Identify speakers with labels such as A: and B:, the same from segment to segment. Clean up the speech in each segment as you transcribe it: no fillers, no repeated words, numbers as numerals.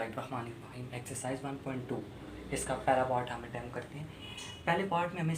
A: बिस्मिल्लाहिर्रहमानिर्रहीम। एक्सरसाइज 1.2 इसका पहला पार्ट हम अटैम्प्ट करते हैं। पहले पार्ट में हमें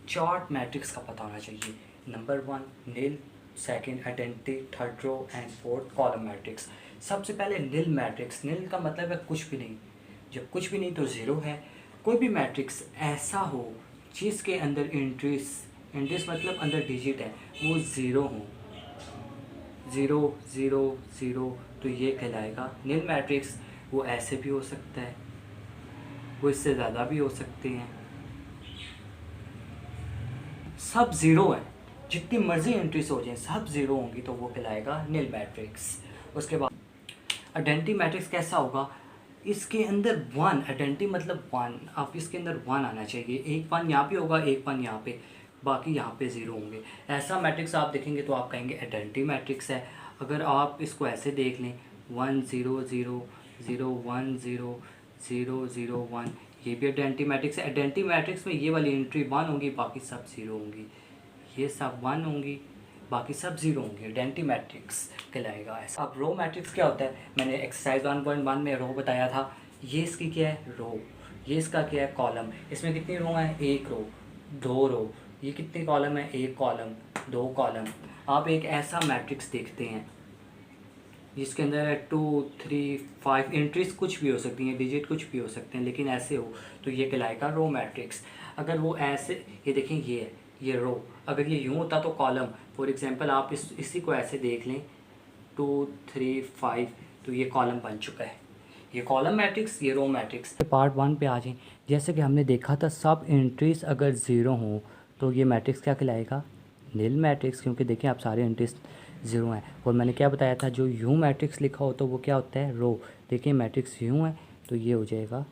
A: चार्ट मैट्रिक्स का पता होना चाहिए। Number 1 nil, second identity, third row and fourth column matrix. सबसे पहले नील मैट्रिक्स। नील का मतलब है कुछ भी नहीं। जब कुछ भी नहीं तो ज़ीरो है। कोई भी मैट्रिक्स ऐसा हो जिसके अंदर इंट्रीज मतलब अंदर डिजिट है वो ज़ीरो हो, ज़ीरो ज़ीरो ज़ीरो, तो ये कहलाएगा नील मैट्रिक्स। वो ऐसे भी हो सकता है, वो इससे ज़्यादा भी हो सकते हैं, सब ज़ीरो है। जितनी मर्ज़ी एंट्रीज हो जाए सब ज़ीरो होंगी तो वो कहलाएगा नील मैट्रिक्स। उसके बाद आइडेंटिटी मैट्रिक्स कैसा होगा? इसके अंदर वन, आइडेंटिटी मतलब वन, अब इसके अंदर वन आना चाहिए। एक वन यहाँ पे होगा, एक वन यहाँ पे, बाकी यहाँ पे ज़ीरो होंगे। ऐसा मैट्रिक्स आप देखेंगे तो आप कहेंगे आइडेंटिटी मैट्रिक्स है। अगर आप इसको ऐसे देख लें 1 0 0 0 1 0 0 0 1, ये भी आइडेंटिटी मैट्रिक्स है। आइडेंटिटी मैट्रिक्स में ये वाली एंट्री वन होंगी, बाकी सब ज़ीरो होंगी। ये सब वन होंगी, बाकी सब ज़ीरो होंगे। आइडेंटिटी मैट्रिक्स कहलाएगा ऐसा। अब रो मैट्रिक्स क्या होता है? मैंने एक्सरसाइज 1.1 में रो बताया था। ये इसकी क्या है? रो। ये इसका क्या है? कॉलम। इसमें कितनी रो हैं? एक रो, दो रो। ये कितने कॉलम है? एक कॉलम, दो कॉलम। आप एक ऐसा मैट्रिक्स देखते हैं जिसके अंदर 2 3 5 एंट्रीज कुछ भी हो सकती हैं, डिजिट कुछ भी हो सकते हैं, लेकिन ऐसे हो तो ये कहलाएगा रो मैट्रिक्स। अगर वो ऐसे, ये देखें ये है, ये रो। अगर ये यूँ होता तो कॉलम। फॉर एग्जांपल आप इसी को ऐसे देख लें 2 3 5, तो ये कॉलम बन चुका है। ये कॉलम मैट्रिक्स, ये रो मैट्रिक्स। पार्ट 1 पे आ जाएं। जैसे कि हमने देखा था सब एंट्रीज अगर ज़ीरो हों तो ये मैट्रिक्स क्या कहलाएगा? नील मैट्रिक्स, क्योंकि देखिए आप सारे एंट्रीज ज़ीरो हैं। और मैंने क्या बताया था, जो यूँ मैट्रिक्स लिखा हो तो वो क्या होता है? रो। देखिए मैट्रिक्स यूँ है तो ये हो जाएगा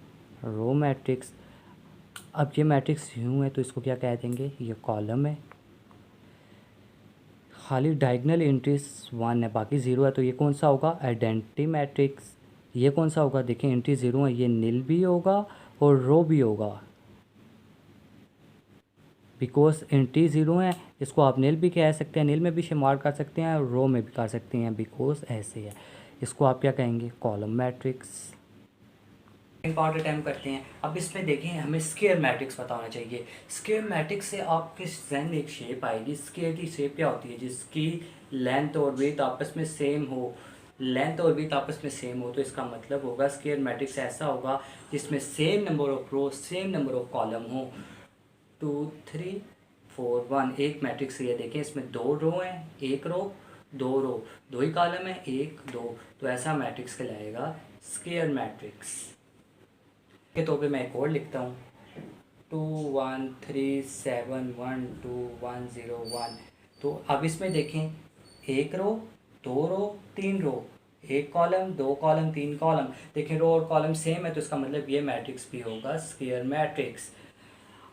A: रो मैट्रिक्स। अब ये मैट्रिक्स यूँ है तो इसको क्या कह देंगे? ये कॉलम है। खाली डायगनल एंट्रीज वन है, बाकी ज़ीरो है, तो ये कौन सा होगा? Identity matrix. ये कौन सा होगा? देखिए एंट्री ज़ीरो है, ये नील भी होगा और रो भी होगा। बिकॉज एंट्री ज़ीरो है, इसको आप नील भी कह सकते हैं, नील में भी शुमार कर सकते हैं और रो में भी कर सकते हैं, बिकॉज ऐसे है। इसको आप क्या कहेंगे? Column matrix. पार्ट अटैम्प्ट करते हैं। अब इसमें देखें हमें स्क्वायर मैट्रिक्स पता होना चाहिए। स्क्वायर मैट्रिक्स से आपके जहन में एक शेप आएगी। स्क्वायर की शेप क्या होती है? जिसकी लेंथ और विड्थ आपस में सेम हो। लेंथ और विड्थ आपस में सेम हो तो इसका मतलब होगा स्क्वायर मैट्रिक्स ऐसा होगा जिसमें same number of row, same number of column हो। 2 3 4 1 एक मैट्रिक्स ये देखें, इसमें दो रो हैं, एक रो, दो रो, दो ही कॉलम है, एक दो, तो ऐसा मैट्रिक्स कहलाएगा स्क्वायर मैट्रिक्स के तौर पे। मैं एक और लिखता हूँ 2 1 3 7 1 2 1 0 1। तो अब इसमें देखें एक रो, दो रो, तीन रो, एक कॉलम, दो कॉलम, तीन कॉलम। देखें रो और कॉलम सेम है तो इसका मतलब ये मैट्रिक्स भी होगा स्क्वायर मैट्रिक्स।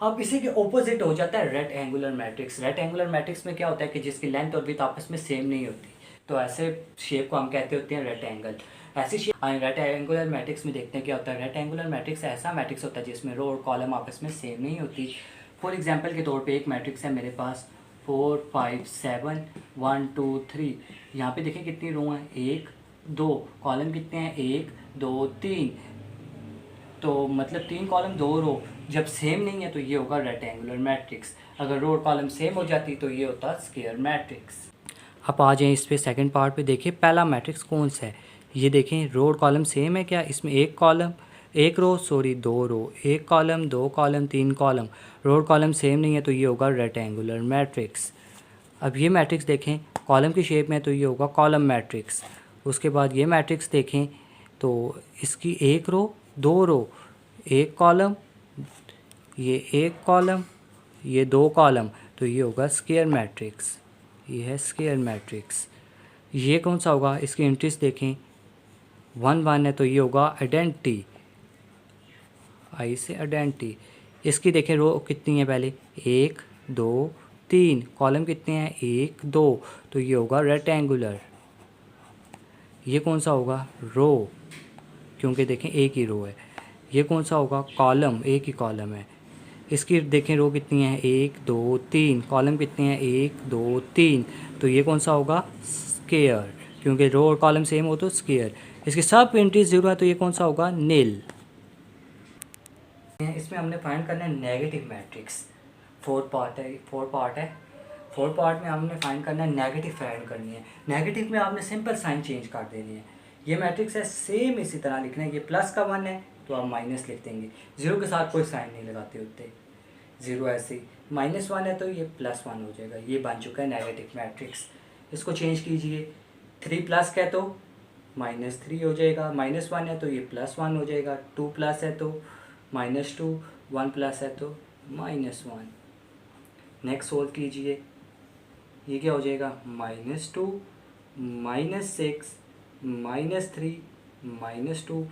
A: अब इसी के ऑपोजिट हो जाता है rectangular matrix. Rectangular matrix में क्या होता है कि जिसकी लेंथ और विड्थ आपस में सेम नहीं होती, तो ऐसे शेप को हम कहते होते हैं रेक्टेंगल। ऐसी शेप रेक्टेंगुलर मैट्रिक्स में देखते हैं क्या होता है। रेक्टेंगुलर मैट्रिक्स ऐसा मैट्रिक्स होता है जिसमें रो और कॉलम आपस में सेम नहीं होती। फॉर एग्जांपल के तौर पे एक मैट्रिक्स है मेरे पास 4 5 7 1 2 3। यहाँ पे देखें कितनी रो हैं? एक दो। कॉलम कितने हैं? एक दो तीन। तो मतलब तीन कॉलम दो रो जब सेम नहीं है तो ये होगा रेक्टेंगुलर मैट्रिक्स। अगर रो और कॉलम सेम हो जाती तो ये होता स्क्वायर मैट्रिक्स। अब आ जाएं इस पे सेकंड पार्ट पे। देखिए पहला मैट्रिक्स कौन सा है? ये देखें रो और कॉलम सेम है क्या? इसमें एक कॉलम, एक रो, सॉरी दो रो, एक कॉलम, दो कॉलम, तीन कॉलम। रो और कॉलम सेम नहीं है तो ये होगा रेक्टेंगुलर मैट्रिक्स। अब ये मैट्रिक्स देखें कॉलम की शेप में तो ये होगा कॉलम मैट्रिक्स। उसके बाद ये मैट्रिक्स देखें तो इसकी एक रो, दो रो, एक कॉलम, ये एक कॉलम, ये दो कॉलम, तो ये होगा स्क्वायर मैट्रिक्स। ये है स्क्वायर मैट्रिक्स। ये कौन सा होगा? इसकी एंट्रीज देखें 1 1 है तो ये होगा आइडेंटिटी। आई से आइडेंटिटी। इसकी देखें रो कितनी है? पहले एक दो तीन, कॉलम कितने हैं? एक दो, तो ये होगा रेक्टेंगुलर। ये कौन सा होगा? रो, क्योंकि देखें एक ही रो है। ये कौन सा होगा? कॉलम, एक ही कॉलम है। इसकी देखें रो कितनी है? एक दो तीन, कॉलम कितने हैं? एक दो तीन, तो ये कौन सा होगा? स्क्वायर, क्योंकि रो और कॉलम सेम हो तो स्क्वायर। इसकी सब एंट्री 0 है तो ये कौन सा होगा, नील। इसमें हमने फाइंड करना है नेगेटिव मैट्रिक्स। फोर्थ पार्ट है। फोर्थ पार्ट में हमने फाइंड करना है नेगेटिव फाइंड करनी है। नेगेटिव में आपने सिंपल साइन चेंज कर देनी है। ये मैट्रिक्स है, सेम इसी तरह लिखना है। ये प्लस का 1 है तो आप माइनस लिख देंगे, 0 के साथ कोई साइन नहीं लगाते होते, 0 ऐसे ही। -1 है तो ये +1 हो जाएगा। ये बन चुका है नेगेटिव मैट्रिक्स। इसको चेंज कीजिए, 3 प्लस का है तो -3 हो जाएगा, -1 है तो ये +1 हो जाएगा, 2 प्लस है तो -2, 1 प्लस है तो -1। नेक्स्ट सोल्व कीजिए, ये क्या हो जाएगा, -2, -6, -3, -2।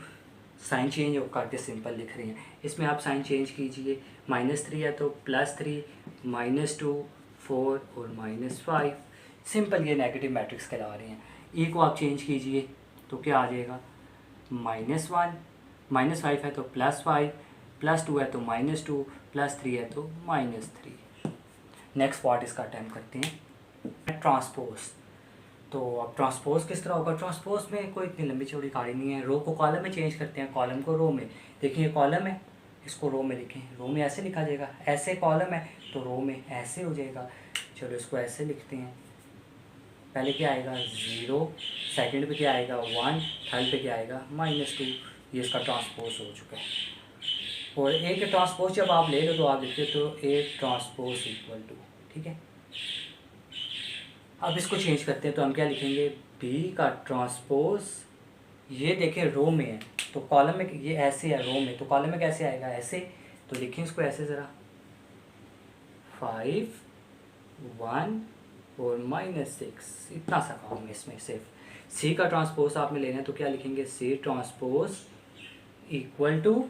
A: साइन चेंज करके सिंपल लिख रहे हैं। इसमें आप साइन चेंज कीजिए, -3 है तो +3, -2, 4 और -5। सिंपल ये नेगेटिव मैट्रिक्स कहला रहे हैं। ई को आप चेंज कीजिए तो क्या आ जाएगा, -1, -5 है तो +5, +2 है तो -2, +3 है तो -3। नेक्स्ट पार्ट इसका अटैम्प्ट करते हैं, ट्रांसपोज। तो अब ट्रांसपोज किस तरह होगा, ट्रांसपोज में कोई इतनी लंबी चौड़ी कहानी नहीं है। रो को कॉलम में चेंज करते हैं, कॉलम को रो में। देखिए ये कॉलम है, इसको रो में लिखें, रो में ऐसे लिखा जाएगा। ऐसे कॉलम है तो रो में ऐसे हो जाएगा। चलो इसको ऐसे लिखते हैं, पहले क्या आएगा 0, सेकंड पे क्या आएगा 1, थर्ड पे क्या आएगा -2। ये इसका ट्रांसपोज हो चुका है। और ए के ट्रांसपोज जब आप ले लो तो आप लिखते हो तो ए ट्रांसपोज = ठीक है। अब इसको चेंज करते हैं तो हम क्या लिखेंगे, बी का ट्रांसपोज। ये देखें रो में है तो कॉलम में ये ऐसे है, रो में तो कॉलम में कैसे आएगा, ऐसे। तो लिखें इसको ऐसे ज़रा, 5, 1 और -6। इतना सा काम है इसमें सिर्फ। सी का ट्रांसपोज आपने लेना है तो क्या लिखेंगे, सी ट्रांसपोज =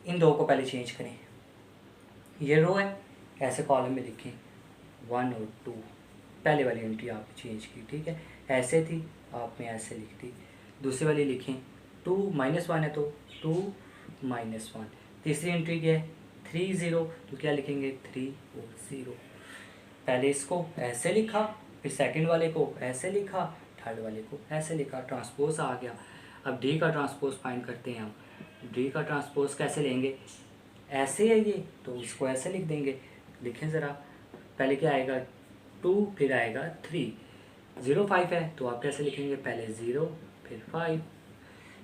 A: इन दो को पहले चेंज करें। ये रो है, ऐसे कॉलम में लिखें 1 और 2। पहले वाली एंट्री आपने चेंज की, ठीक है, ऐसे थी आपने ऐसे लिख दी। दूसरी वाली लिखें 2, -1 है तो 2, -1। तीसरी एंट्री क्या है 3, 0 तो क्या लिखेंगे 3 और 0। पहले इसको ऐसे लिखा, फिर सेकंड वाले को ऐसे लिखा, थर्ड वाले को ऐसे लिखा, ट्रांसपोज आ गया। अब डी का ट्रांसपोज फाइंड करते हैं हम। डी का ट्रांसपोज कैसे लेंगे, ऐसे है ये तो इसको ऐसे लिख देंगे। लिखें ज़रा, पहले क्या आएगा 2, फिर आएगा 3। 0, 5 है तो आप कैसे लिखेंगे, पहले 0 फिर 5।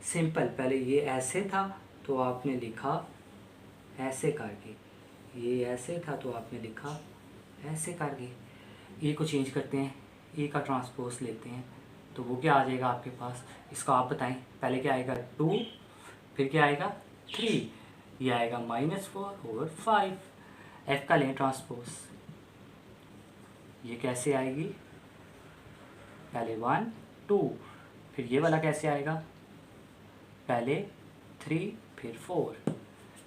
A: सिंपल, पहले ये ऐसे था तो आपने लिखा ऐसे करके, ये ऐसे था तो आपने लिखा ऐसे करके। ई को चेंज करते हैं, ई का ट्रांसपोज लेते हैं तो वो क्या आ जाएगा आपके पास, इसका आप बताएं। पहले क्या आएगा 2, फिर क्या आएगा 3, ये आएगा -4 और 5। एफ का लें ट्रांसपोज, ये कैसे आएगी, पहले 1, 2, फिर ये वाला कैसे आएगा, पहले 3 फिर 4।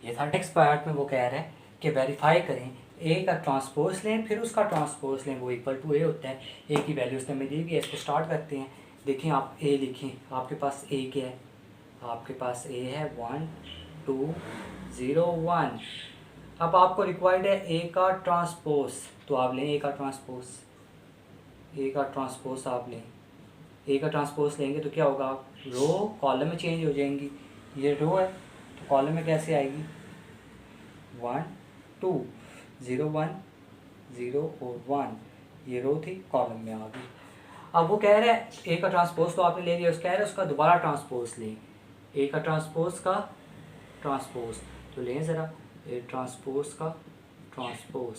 A: ये था। नेक्स्ट पार्ट में वो कह रहा है कि वेरीफाई करें, ए का ट्रांसपोज लें फिर उसका ट्रांसपोज लें, वो = ए होता है। ए की वैल्यू उसने हमें दी हुई है, इसको स्टार्ट करते हैं। देखिए आप ए लिखें, आपके पास ए क्या है, आपके पास ए है 1, 2, 0, 1। अब आपको रिक्वायर्ड है ए का ट्रांसपोज, तो आप लें ए का ट्रांसपोज। ए का ट्रांसपोज आप लें, ए का ट्रांसपोज लेंगे तो क्या होगा, रो कॉलम में चेंज हो जाएंगी। ये रो है तो कॉलम में कैसे आएगी 1, 2, 0, 1, 0 और 1। ये रो थी, कॉलम में आ गई। अब वो कह रहा है ए का ट्रांसपोज तो आपने ले लिया, उसका कह रहा है उसका दोबारा ट्रांसपोज लें। ए का ट्रांसपोज का ट्रांसपोज तो लें ज़रा, ए ट्रांसपोज का ट्रांसपोज।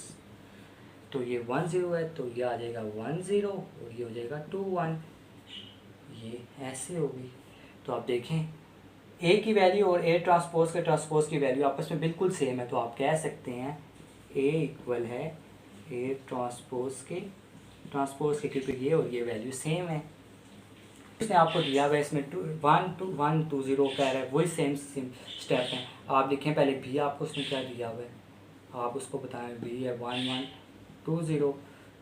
A: तो ये 1, 0 है तो ये आ जाएगा 1, 0 और ये हो जाएगा 2, 1। ये ऐसे होगी। तो आप देखें ए की वैल्यू और ए ट्रांसपोज के ट्रांसपोज की वैल्यू आपस में बिल्कुल सेम है, तो आप कह सकते हैं ए इक्वल है ए ट्रांसपोज के क्योंकि ये और ये वैल्यू सेम है। इसने आपको दिया हुआ है, इसमें 1, 2, 0 कह रहा है, वही सेम स्टेप है। आप लिखें पहले बी, आपको उसने क्या दिया हुआ है आप उसको बताएं, बी है 1, 1, 2, 0।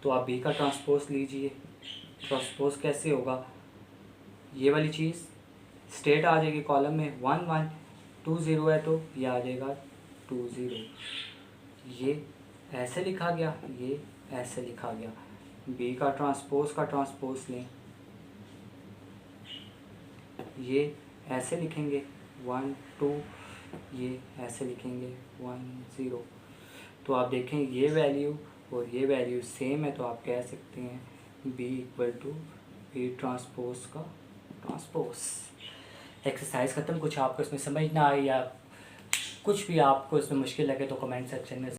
A: तो आप बी का ट्रांसपोज लीजिए। ट्रांसपोज कैसे होगा, ये वाली चीज़ स्टेट आ जाएगी कॉलम में 1, 1, 2, 0 है तो ये आ जाएगा 2, 0। ये ऐसे लिखा गया, ये ऐसे लिखा गया। बी का ट्रांसपोज लें, ये ऐसे लिखेंगे 1 2, ये ऐसे लिखेंगे 1 0। तो आप देखें ये वैल्यू और ये वैल्यू सेम है, तो आप कह सकते हैं B equal to B transpose का ट्रांसपोज। एक्सरसाइज ख़त्म। कुछ आपको इसमें समझ ना आई या कुछ भी आपको इसमें मुश्किल लगे तो कमेंट सेक्शन में